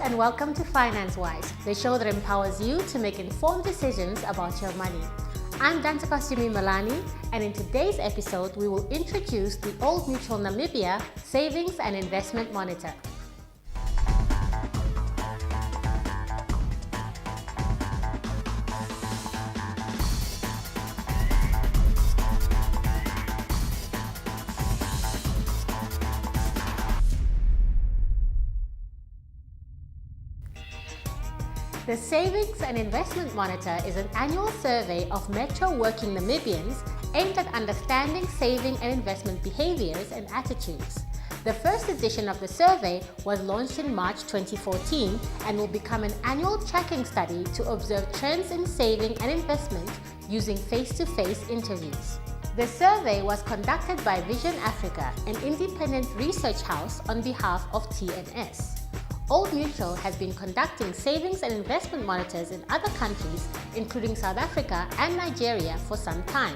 and welcome to Financewise, the show that empowers you to make informed decisions about your money. I'm Dantakosumi Malani, and in today's episode, we will introduce the Old Mutual Namibia Savings and Investment Monitor. The Savings and Investment Monitor is an annual survey of metro working Namibians aimed at understanding saving and investment behaviors and attitudes. The first edition of the survey was launched in March 2014 and will become an annual tracking study to observe trends in saving and investment using face-to-face interviews. The survey was conducted by Vision Africa, an independent research house on behalf of TNS. Old Mutual has been conducting savings and investment monitors in other countries, including South Africa and Nigeria, for some time.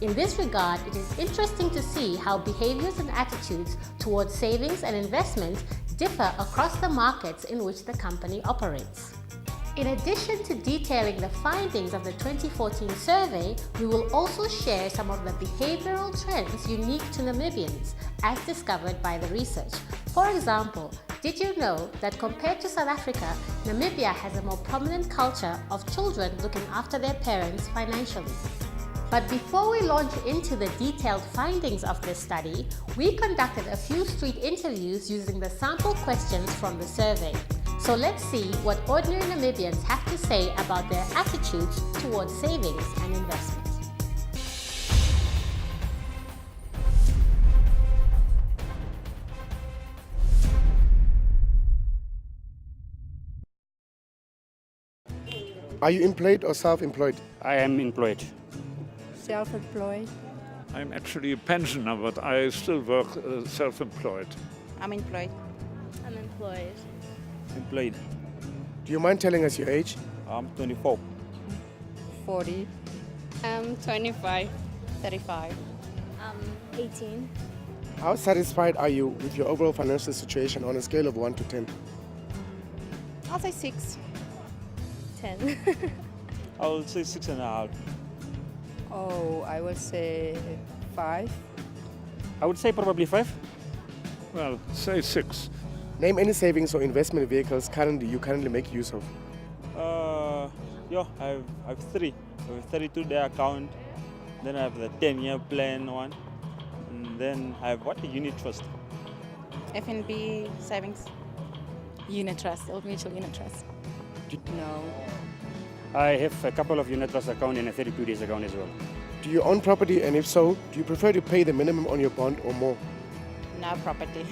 In this regard, it is interesting to see how behaviors and attitudes towards savings and investment differ across the markets in which the company operates. In addition to detailing the findings of the 2014 survey, we will also share some of the behavioral trends unique to Namibians, as discovered by the research. For example, did you know that compared to South Africa, Namibia has a more prominent culture of children looking after their parents financially? But before we launch into the detailed findings of this study, we conducted a few street interviews using the sample questions from the survey. So let's see what ordinary Namibians have to say about their attitudes towards savings and investment. Are you employed or self-employed? I am employed. Self-employed. I'm actually a pensioner, but I still work self-employed. I'm employed. I'm employed. Employed. Do you mind telling us your age? I'm 24. 40. I'm 25. 35. 18. How satisfied are you with your overall financial situation on a scale of 1 to 10? I'll say 6. 10. I will say 6.5. Oh, I will say 5. I would say probably 5. Well, say 6. Name any savings or investment vehicles you currently make use of. I have 3. I have a 32-day account. Then I have the 10-year plan one. And then I have a unit trust. FNB savings. Unit Trust, Old Mutual Unit Trust. No. I have a couple of unit trust account and a 32 days account as well. Do you own property, and if so, do you prefer to pay the minimum on your bond or more? No property.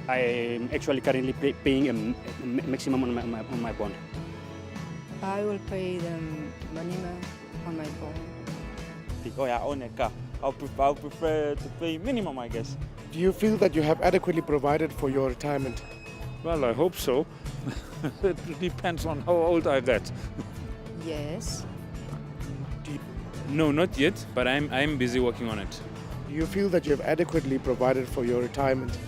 I am actually currently paying a maximum on my bond. I will pay the minimum on my phone. Because I own a car. I'll prefer to pay minimum, I guess. Do you feel that you have adequately provided for your retirement? Well, I hope so. It depends on how old I get. Yes. No, not yet, but I'm busy working on it. Do you feel that you have adequately provided for your retirement?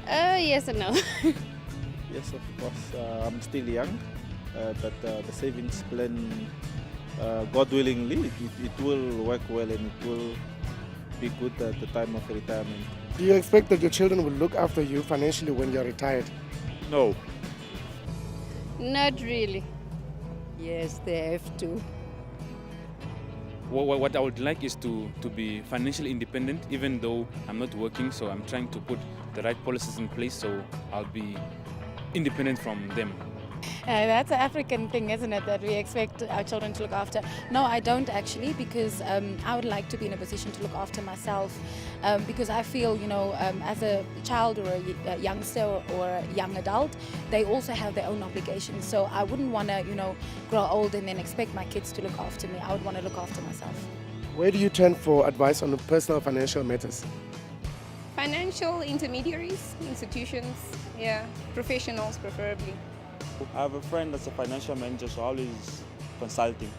Yes and no. Yes, of course. I'm still young, but the savings plan, God willingly, it will work well and it will be good at the time of retirement. Do you expect that your children will look after you financially when you're retired? No. Not really. Yes, they have to. What I would like is to be financially independent, even though I'm not working, so I'm trying to put the right policies in place so I'll be independent from them. That's an African thing, isn't it, that we expect our children to look after? No, I don't actually, because I would like to be in a position to look after myself, because I feel, as a child or a youngster or a young adult, they also have their own obligations. So I wouldn't want to, grow old and then expect my kids to look after me. I would want to look after myself. Where do you turn for advice on personal financial matters? Financial intermediaries, institutions, professionals preferably. I have a friend that's a financial manager, so always consulting.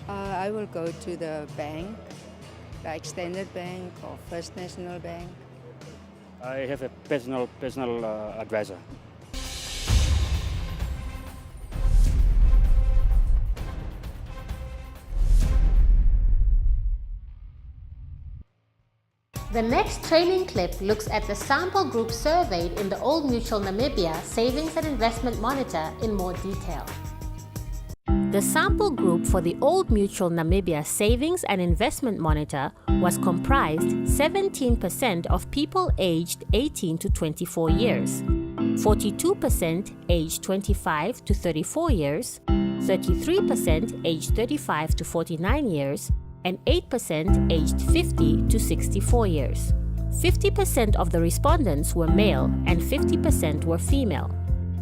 I will go to the bank, like Standard Bank or First National Bank. I have a personal advisor. The next training clip looks at the sample group surveyed in the Old Mutual Namibia Savings and Investment Monitor in more detail. The sample group for the Old Mutual Namibia Savings and Investment Monitor was comprised 17% of people aged 18 to 24 years, 42% aged 25 to 34 years, 33% aged 35 to 49 years, and 8% aged 50 to 64 years. 50% of the respondents were male and 50% were female.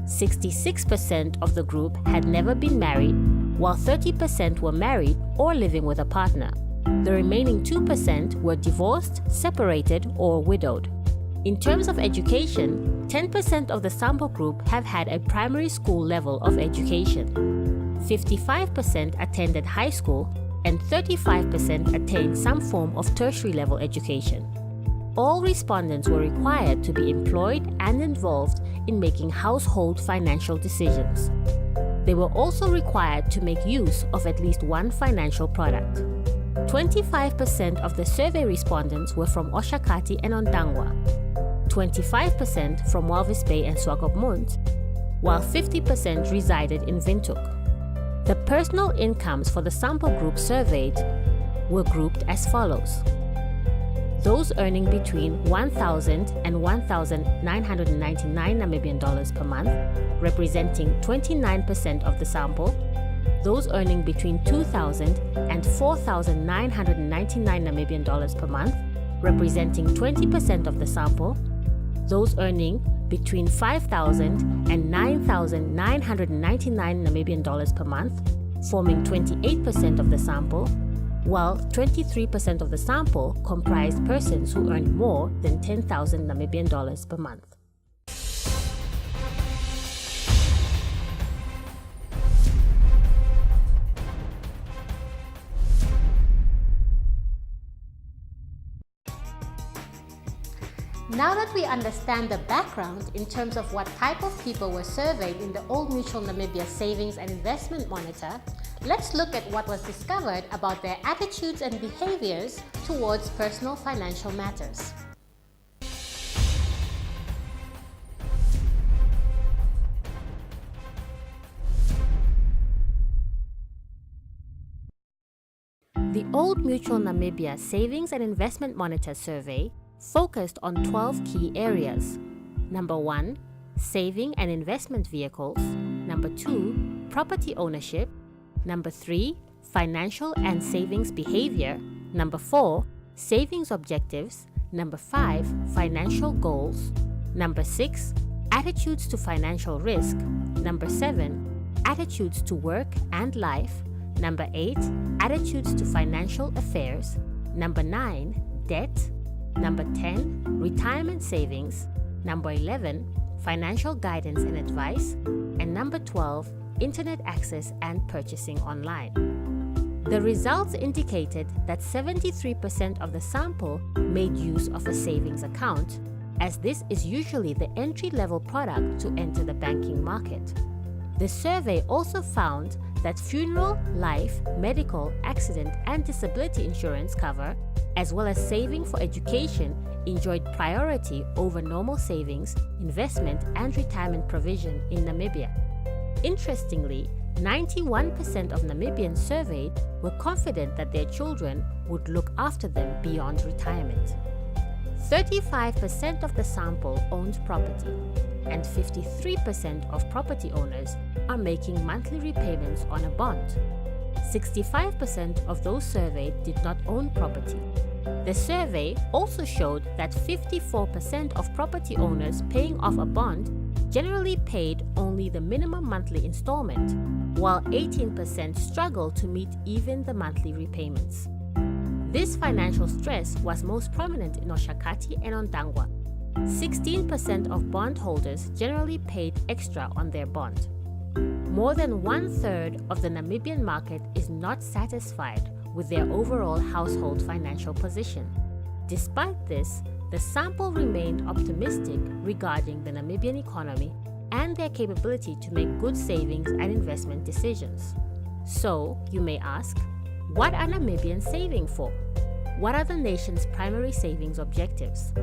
66% of the group had never been married, while 30% were married or living with a partner. The remaining 2% were divorced, separated, or widowed. In terms of education, 10% of the sample group have had a primary school level of education. 55% attended high school, and 35% attained some form of tertiary level education. All respondents were required to be employed and involved in making household financial decisions. They were also required to make use of at least one financial product. 25% of the survey respondents were from Oshakati and Ondangwa, 25% from Walvis Bay and Swakopmund, while 50% resided in Windhoek. The personal incomes for the sample group surveyed were grouped as follows. Those earning between 1,000 and 1,999 Namibian dollars per month, representing 29% of the sample. Those earning between 2,000 and 4,999 Namibian dollars per month, representing 20% of the sample. Those earning between 5,000 and 9,999 Namibian dollars per month, forming 28% of the sample, while 23% of the sample comprised persons who earned more than 10,000 Namibian dollars per month. Now that we understand the background in terms of what type of people were surveyed in the Old Mutual Namibia Savings and Investment Monitor, let's look at what was discovered about their attitudes and behaviors towards personal financial matters. The Old Mutual Namibia Savings and Investment Monitor survey focused on 12 key areas. Number 1, saving and investment vehicles. Number 2, property ownership. Number 3, financial and savings behavior. Number 4, savings objectives. Number 5, financial goals. Number 6, attitudes to financial risk. Number 7, attitudes to work and life. Number 8, attitudes to financial affairs. Number 9, debt. Number 10, retirement savings. Number 11, financial guidance and advice. And number 12, internet access and purchasing online. The results indicated that 73% of the sample made use of a savings account, as this is usually the entry-level product to enter the banking market. The survey also found that funeral, life, medical, accident, and disability insurance cover, as well as saving for education, enjoyed priority over normal savings, investment, and retirement provision in Namibia. Interestingly, 91% of Namibians surveyed were confident that their children would look after them beyond retirement. 35% of the sample owned property, and 53% of property owners are making monthly repayments on a bond. 65% of those surveyed did not own property. The survey also showed that 54% of property owners paying off a bond generally paid only the minimum monthly installment, while 18% struggled to meet even the monthly repayments. This financial stress was most prominent in Oshakati and Ondangwa. 16% of bondholders generally paid extra on their bond. More than 1/3 of the Namibian market is not satisfied with their overall household financial position. Despite this, the sample remained optimistic regarding the Namibian economy and their capability to make good savings and investment decisions. So, you may ask, what are Namibians saving for? what are the nation's primary savings objectives?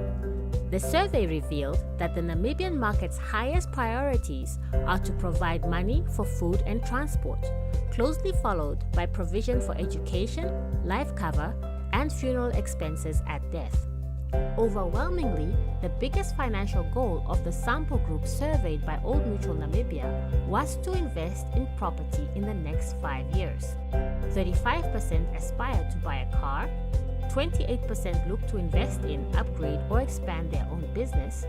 The survey revealed that the Namibian market's highest priorities are to provide money for food and transport, closely followed by provision for education, life cover, and funeral expenses at death. Overwhelmingly, the biggest financial goal of the sample group surveyed by Old Mutual Namibia was to invest in property in the next 5 years. 35% aspired to buy a car, 28% look to invest in, upgrade, or expand their own business,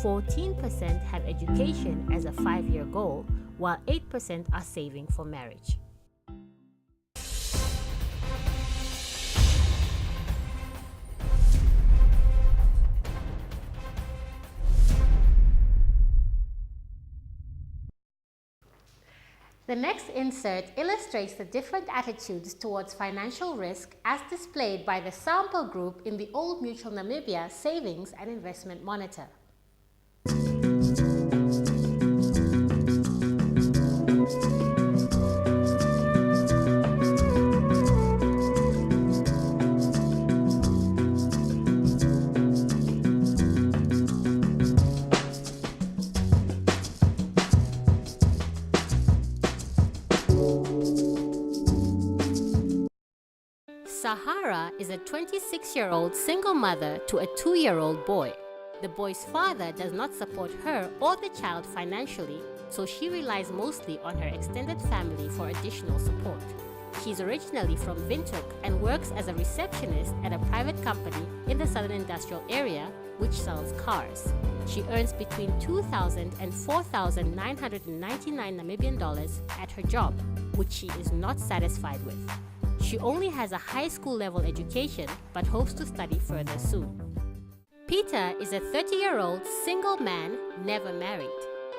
14% have education as a 5-year goal, while 8% are saving for marriage. The next insert illustrates the different attitudes towards financial risk as displayed by the sample group in the Old Mutual Namibia Savings and Investment Monitor. Sahara is a 26-year-old single mother to a 2-year-old boy. The boy's father does not support her or the child financially, so she relies mostly on her extended family for additional support. She's originally from Windhoek and works as a receptionist at a private company in the Southern Industrial Area, which sells cars. She earns between 2,000 and 4,999 Namibian dollars at her job, which she is not satisfied with. She only has a high school level education but hopes to study further soon. Peter is a 30-year-old single man, never married.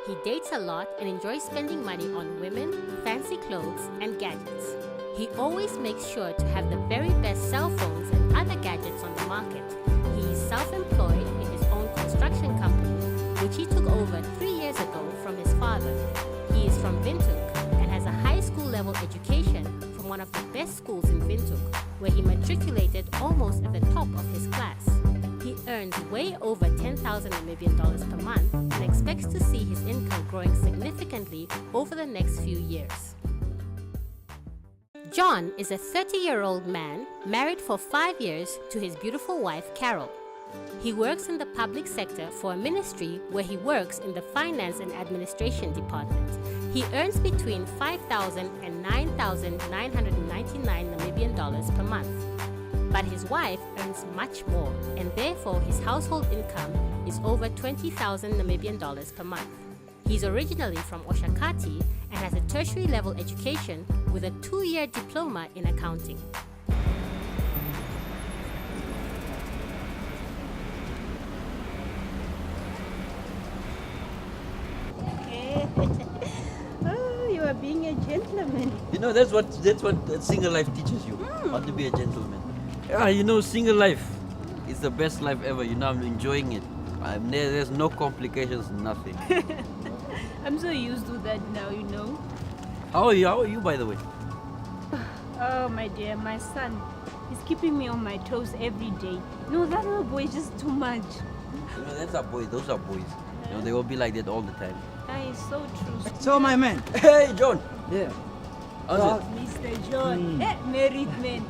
He dates a lot and enjoys spending money on women, fancy clothes, and gadgets. He always makes sure to have the very best cell phones and other gadgets on the market. He is self-employed in his own construction company, which he took over 3 years ago from his father. He is from Windhoek and has a high school level education from one of the best schools in Windhoek, where he matriculated almost at the top of his class. He earns way over 10,000 Namibian dollars per month and expects to see his income growing significantly over the next few years. John is a 30-year-old man married for 5 years to his beautiful wife Carol. He works in the public sector for a ministry where he works in the finance and administration department. He earns between 5,000 and 9,999 Namibian dollars per month. But his wife earns much more, and therefore his household income is over 20,000 Namibian dollars per month. He's originally from Oshakati and has a tertiary level education with a 2-year diploma in accounting. Oh, you are being a gentleman. You know, that's what single life teaches you, how to be a gentleman. Yeah, you know, single life is the best life ever. You know, I'm enjoying it. There's no complications, nothing. I'm so used to that now, you know. How are you, by the way? Oh, my dear, my son. He's keeping me on my toes every day. No, that little boy is just too much. You know, that's our boys. Those are boys. You know, they will be like that all the time. That is so true. So, my man. Hey, John. Yeah. How's it? Mr. John, married man.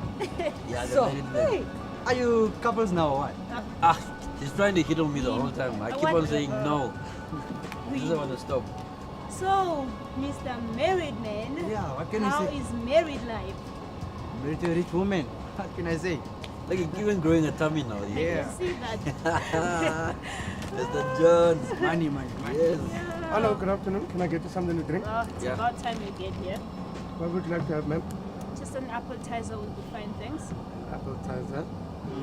Yeah, the So, married man. hey, are you couples now or what? He's trying to hit on me the whole time. I keep on saying no. He doesn't want to stop. So, Mr. Married Man, Yeah, what can you how say? is married life? Married to a rich woman. What can I say? Like even growing a tummy now. I can see that. Mr. John. Money. Yes. Hello, good afternoon. Can I get you something to drink? Oh, it's Yeah. about time you get here. What would you like to have, ma'am? Just an appetizer would be fine, thanks. Appetizer.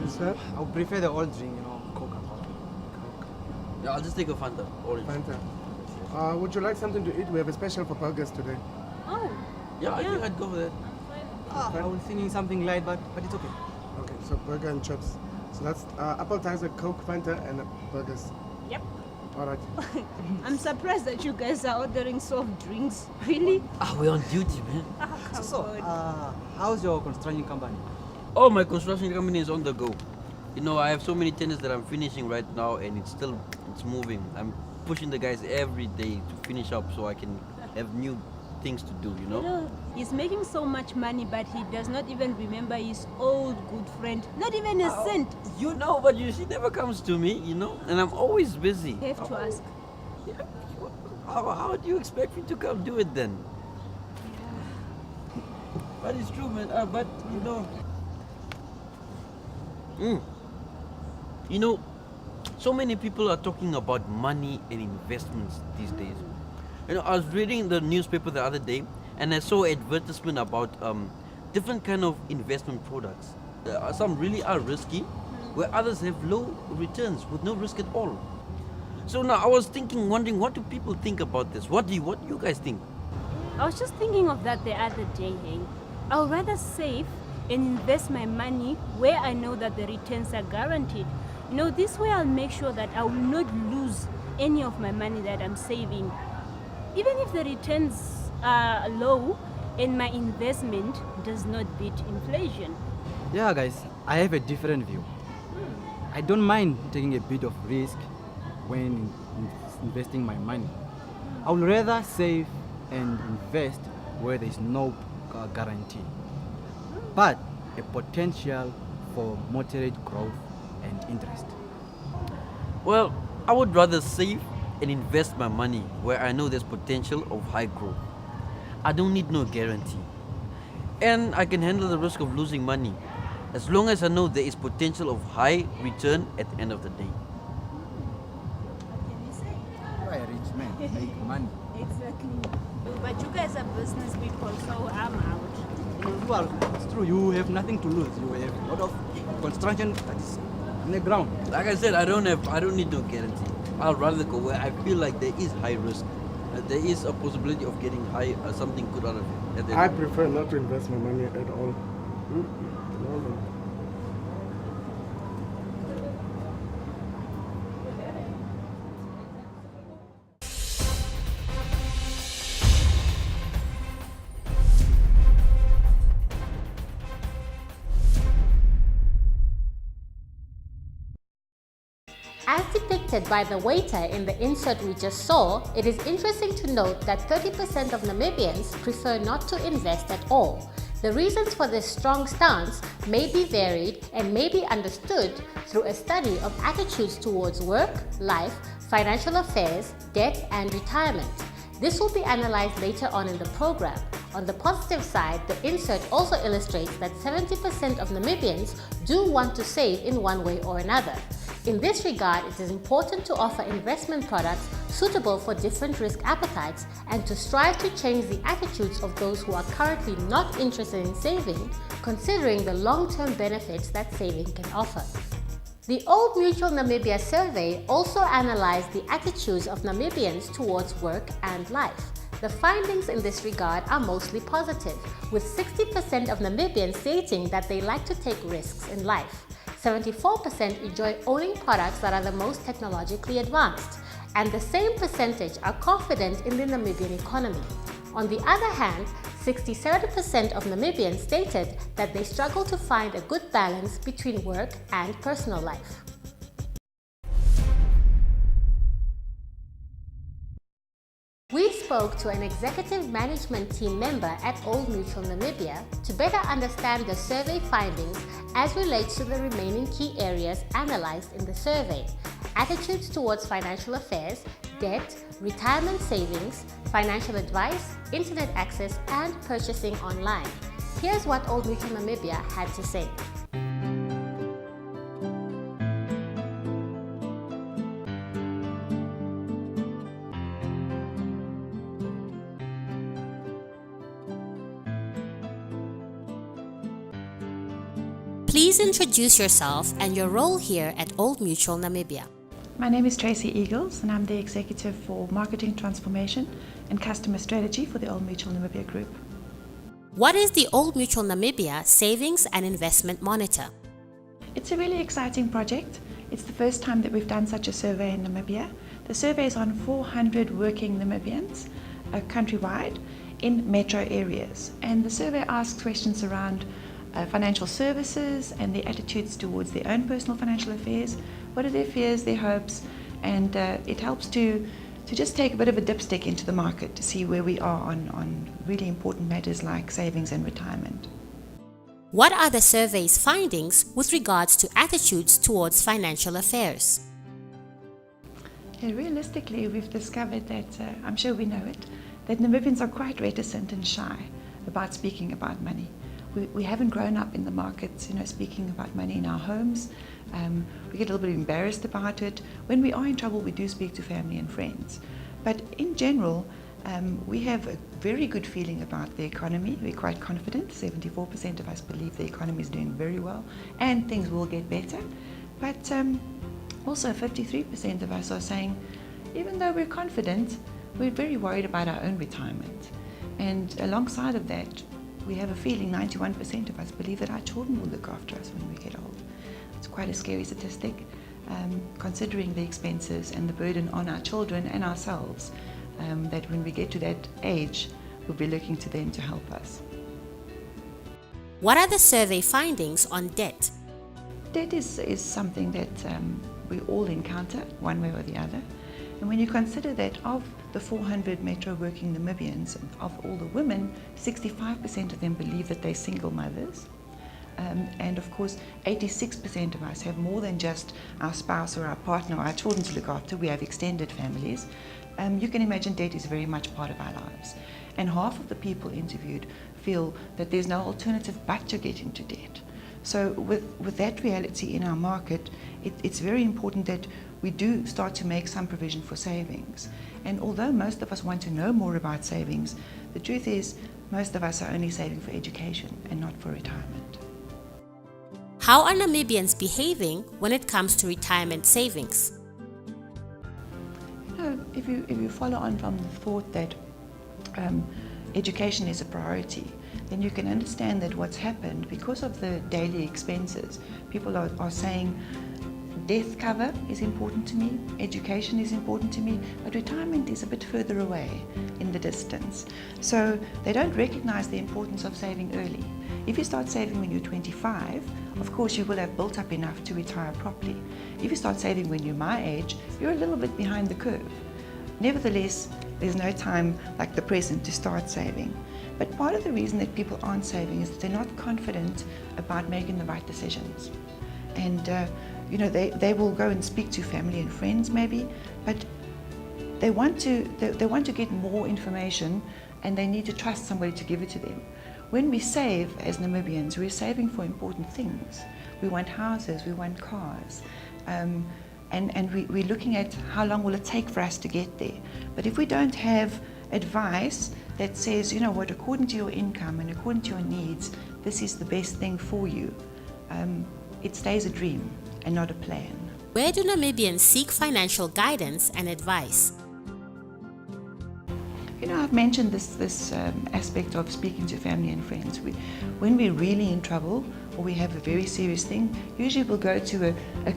Yes, sir. I would prefer the old drink, you know, Coca-Cola. Yeah, I'll just take a Fanta. Orange. Fanta. Would you like something to eat? We have a special for burgers today. Oh, Yeah, I think I'd go for that. I was thinking something light, but it's okay. Okay, so burger and chips. So that's appetizer, Coke, Fanta, and burgers. yep. All right. I'm surprised that you guys are ordering soft drinks. Really? We're on duty, man. Come So, on. how's your construction company? Oh, my construction company is on the go. You know, I have so many tenders that I'm finishing right now, and it's moving. I'm pushing the guys every day to finish up so I can have new things to do, you know? He's making so much money, but he does not even remember his old good friend. Not even a cent. You know, but she never comes to me, you know? And I'm always busy. I have to ask. Yeah. How do you expect me to come do it then? But it's true, man. But, you know... You know, so many people are talking about money and investments these days. You know, I was reading the newspaper the other day, and I saw an advertisement about different kind of investment products. Some really are risky, where others have low returns with no risk at all. So now I was wondering, what do people think about this? What do you guys think? I was just thinking of that the other day, hey. I would rather save and invest my money where I know that the returns are guaranteed. You know, this way I'll make sure that I will not lose any of my money that I'm saving. Even if the returns are low and my investment does not beat inflation. Yeah, guys, I have a different view. I don't mind taking a bit of risk when investing my money. I would rather save and invest where there is no guarantee, but a potential for moderate growth and interest. Well, I would rather save and invest my money where I know there's potential of high growth. I don't need no guarantee. And I can handle the risk of losing money as long as I know there is potential of high return at the end of the day. You are a rich man, make money. Exactly. But you guys are business people, so I'm out. Well, it's true, you have nothing to lose. You have a lot of construction that is in the ground. Like I said, I don't need no guarantee. I'd rather go where I feel like there is high risk. There is a possibility of getting something good out of it. I prefer not to invest my money at all. No. As depicted by the waiter in the insert we just saw, it is interesting to note that 30% of Namibians prefer not to invest at all. The reasons for this strong stance may be varied and may be understood through a study of attitudes towards work, life, financial affairs, debt, and retirement. This will be analyzed later on in the program. On the positive side, the insert also illustrates that 70% of Namibians do want to save in one way or another. In this regard, it is important to offer investment products suitable for different risk appetites and to strive to change the attitudes of those who are currently not interested in saving, considering the long-term benefits that saving can offer. The Old Mutual Namibia survey also analyzed the attitudes of Namibians towards work and life. The findings in this regard are mostly positive, with 60% of Namibians stating that they like to take risks in life. 74% enjoy owning products that are the most technologically advanced, and the same percentage are confident in the Namibian economy. On the other hand, 67% of Namibians stated that they struggle to find a good balance between work and personal life. We spoke to an executive management team member at Old Mutual Namibia to better understand the survey findings as relates to the remaining key areas analyzed in the survey: attitudes towards financial affairs, debt, retirement savings, financial advice, internet access, and purchasing online. Here's what Old Mutual Namibia had to say. Please introduce yourself and your role here at Old Mutual Namibia. My name is Tracy Eagles and I'm the Executive for Marketing Transformation and Customer Strategy for the Old Mutual Namibia Group. What is the Old Mutual Namibia Savings and Investment Monitor? It's a really exciting project. It's the first time that we've done such a survey in Namibia. The survey is on 400 working Namibians countrywide in metro areas, and the survey asks questions around financial services and their attitudes towards their own personal financial affairs. What are their fears, their hopes, and it helps to just take a bit of a dipstick into the market to see where we are on really important matters like savings and retirement. What are the survey's findings with regards to attitudes towards financial affairs? Yeah, realistically, we've discovered that, I'm sure we know it, that Namibians are quite reticent and shy about speaking about money. We haven't grown up in the markets, speaking about money in our homes. We get a little bit embarrassed about it. When we are in trouble, we do speak to family and friends. But in general, we have a very good feeling about the economy. We're quite confident. 74% of us believe the economy is doing very well and things will get better. But also 53% of us are saying, even though we're confident, we're very worried about our own retirement. And alongside of that, we have a feeling 91% of us believe that our children will look after us when we get old. It's quite a scary statistic, considering the expenses and the burden on our children and ourselves, that when we get to that age, we'll be looking to them to help us. What are the survey findings on debt? Debt is something that we all encounter one way or the other. And when you consider that of the 400 Metro working Namibians, of all the women, 65% of them believe that they're single mothers. And of course, 86% of us have more than just our spouse or our partner or our children to look after. We have extended families. You can imagine debt is very much part of our lives. And half of the people interviewed feel that there's no alternative but to get into debt. So with that reality in our market, it's very important that we do start to make some provision for savings. And although most of us want to know more about savings, the truth is most of us are only saving for education and not for retirement. How are Namibians behaving when it comes to retirement savings? If you follow on from the thought that education is a priority, then you can understand that what's happened because of the daily expenses. People are saying death cover is important to me, education is important to me, but retirement is a bit further away in the distance. So they don't recognize the importance of saving early. If you start saving when you're 25, of course you will have built up enough to retire properly. If you start saving when you're my age, you're a little bit behind the curve. Nevertheless, there's no time like the present to start saving. But part of the reason that people aren't saving is that they're not confident about making the right decisions. And they will go and speak to family and friends maybe, but they want to get more information and they need to trust somebody to give it to them. When we save as Namibians, we're saving for important things. We want houses, we want cars, and we're looking at how long will it take for us to get there. But if we don't have advice that says, you know what, according to your income and according to your needs, this is the best thing for you, it stays a dream and not a plan. Where do Namibians seek financial guidance and advice? I've mentioned this aspect of speaking to family and friends. When we're really in trouble or we have a very serious thing, usually we'll go to a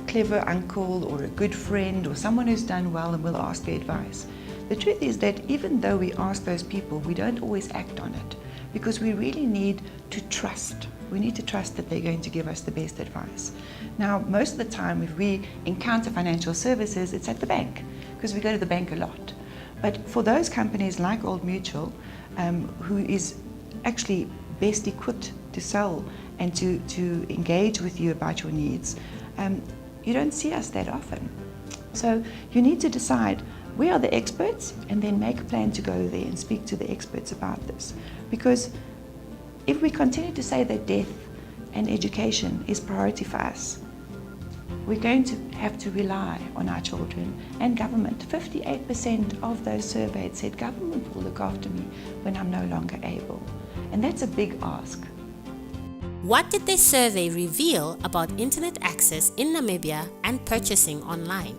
clever uncle or a good friend or someone who's done well and we'll ask their advice. The truth is that even though we ask those people, we don't always act on it because we really need to trust. We need to trust that they're going to give us the best advice. Now, most of the time, if we encounter financial services, it's at the bank because we go to the bank a lot. But for those companies like Old Mutual, who is actually best equipped to sell and to engage with you about your needs, you don't see us that often. So you need to decide, we are the experts, and then make a plan to go there and speak to the experts about this. Because if we continue to say that death and education is priority for us, we're going to have to rely on our children and government. 58% of those surveyed said government will look after me when I'm no longer able. And that's a big ask. What did the survey reveal about internet access in Namibia and purchasing online?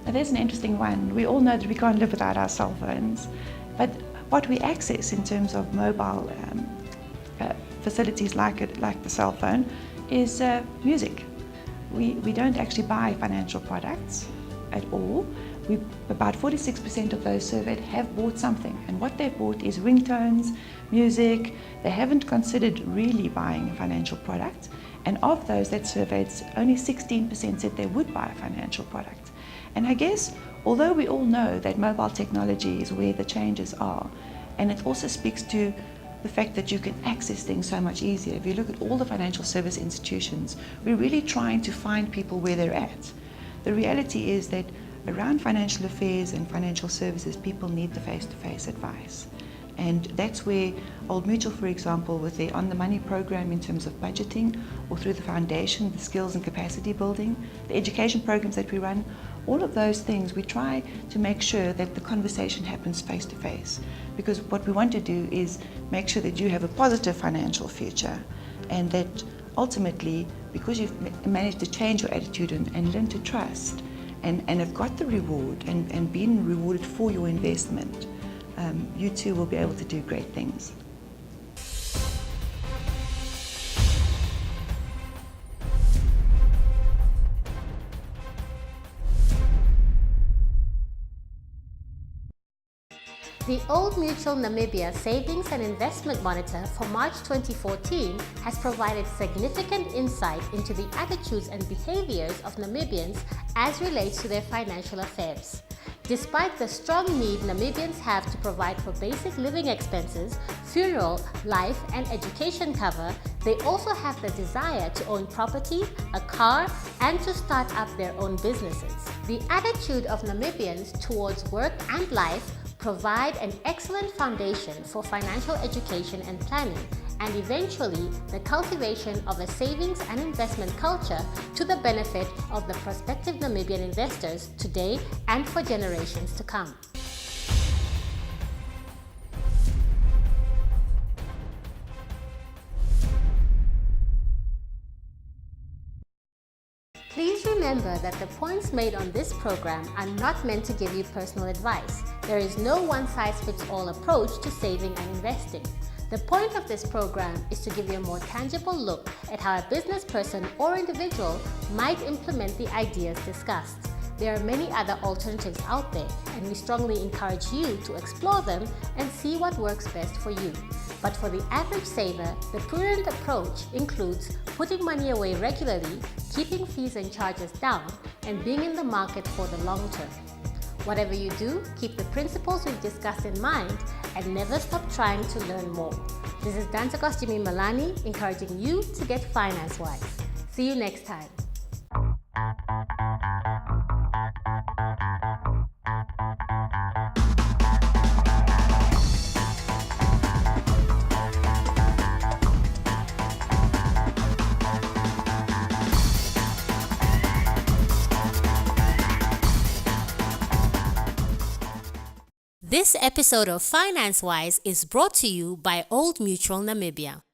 Now, there's an interesting one. We all know that we can't live without our cell phones, but what we access in terms of mobile facilities like the cell phone is music. We don't actually buy financial products at all. About 46% of those surveyed have bought something, and what they've bought is ringtones, music. They haven't considered really buying a financial product, and of those that surveyed, only 16% said they would buy a financial product. And I guess, although we all know that mobile technology is where the changes are, and it also speaks to the fact that you can access things so much easier. If you look at all the financial service institutions, we're really trying to find people where they're at. The reality is that around financial affairs and financial services, people need the face-to-face advice. And that's where Old Mutual, for example, with their On the Money program in terms of budgeting, or through the foundation, the skills and capacity building, the education programs that we run, all of those things, we try to make sure that the conversation happens face-to-face. Because what we want to do is make sure that you have a positive financial future, and that ultimately, because you've managed to change your attitude and learn to trust, and have got the reward and been rewarded for your investment, you too will be able to do great things. The Old Mutual Namibia Savings and Investment Monitor for March 2014 has provided significant insight into the attitudes and behaviors of Namibians as relates to their financial affairs. Despite the strong need Namibians have to provide for basic living expenses, funeral, life and education cover, they also have the desire to own property, a car, and to start up their own businesses. The attitude of Namibians towards work and life provide an excellent foundation for financial education and planning, and eventually the cultivation of a savings and investment culture to the benefit of the prospective Namibian investors today and for generations to come. Please remember that the points made on this program are not meant to give you personal advice. There is no one-size-fits-all approach to saving and investing. The point of this program is to give you a more tangible look at how a business person or individual might implement the ideas discussed. There are many other alternatives out there, and we strongly encourage you to explore them and see what works best for you. But for the average saver, the prudent approach includes putting money away regularly, keeping fees and charges down, and being in the market for the long term. Whatever you do, keep the principles we've discussed in mind and never stop trying to learn more. This is Dantakos Jimmy Malani, encouraging you to get finance wise. See you next time. This episode of Finance Wise is brought to you by Old Mutual Namibia.